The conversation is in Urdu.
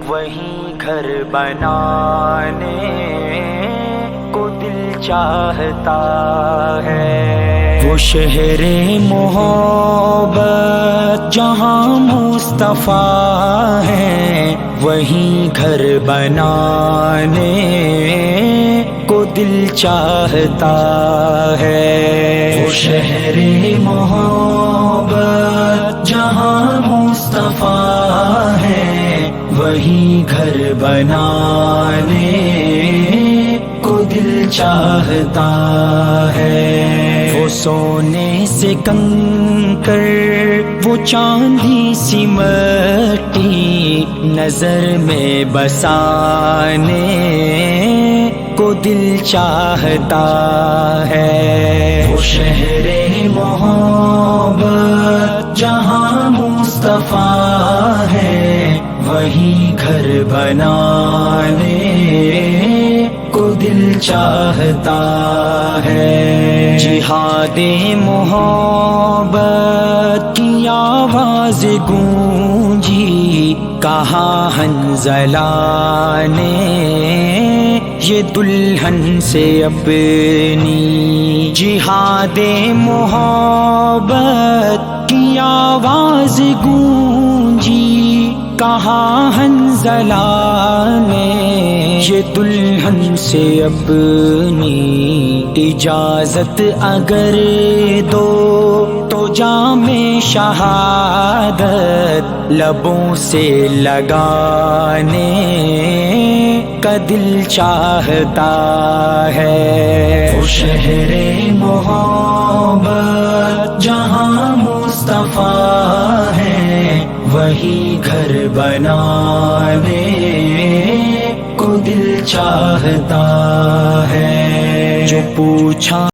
وہیں گھر بنانے کو دل چاہتا ہے، وہ شہر محبت جہاں مصطفیٰ ہے، وہیں گھر بنانے کو دل چاہتا ہے، وہ شہر محبت جہاں مصطفیٰ ہے، وہیں گھر بنانے کو دل چاہتا ہے، وہ سونے سے کنکر وہ چاندی سی مٹی نظر میں بسانے کو دل چاہتا ہے، وہ شہر محبت جہاں مصطفیٰ ہے، وہیں گھر بنانے کو دل چاہتا ہے، جہاد محبت کی آواز گونجی، کہا حنظلہ نے یہ دلہن سے اپنی، جہاد محبت کی آواز گونجی، کہا حنظلہ نے یہ دلہن سے اپنی، اجازت اگر دو تو جام شہادت لبوں سے لگانے کا دل چاہتا ہے، وہ شہر محبت جہاں مصطفیٰ ہے، وہی گھر بنانے کو دل چاہتا ہے، جو پوچھا